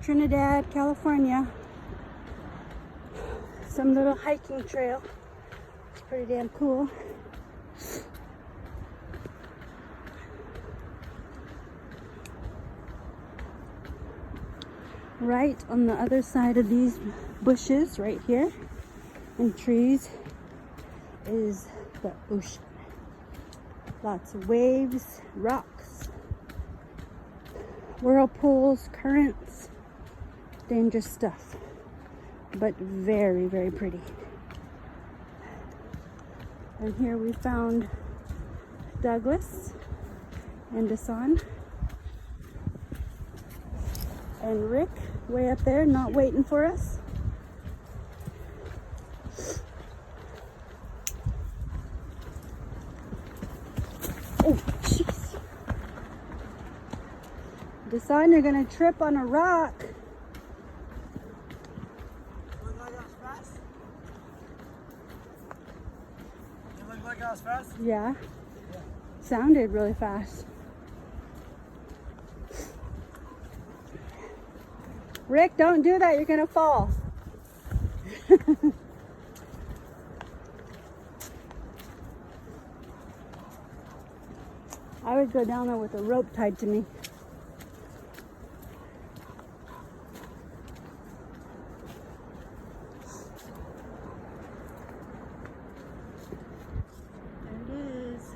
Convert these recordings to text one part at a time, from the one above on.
Trinidad, California. Some little hiking trail. It's pretty damn cool. Right on the other side of these bushes, right here, and trees, is the ocean. Lots of waves, rocks, whirlpools, currents, dangerous stuff, but very, very pretty. And here we found Douglas and Dasan and Rick way up there, not waiting for us. Oh, jeez. Dasan, you're gonna trip on a rock. Look like I was fast? You look like I was fast? Yeah. Yeah. Sounded really fast. Rick, don't do that. You're gonna fall. I would go down there with a rope tied to me. There it is.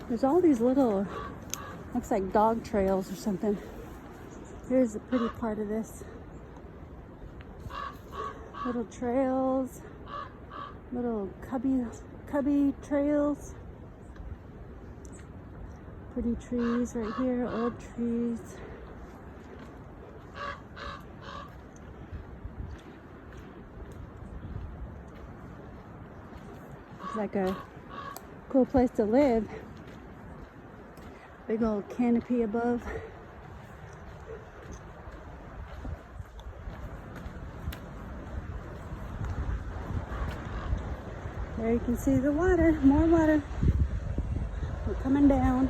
There's all these little, looks like dog trails or something. Here's the pretty part of this. Little trails, little cubby trails. Pretty trees right here, old trees. It's like a cool place to live. Big old canopy above. There you can see the water, more water. We're coming down.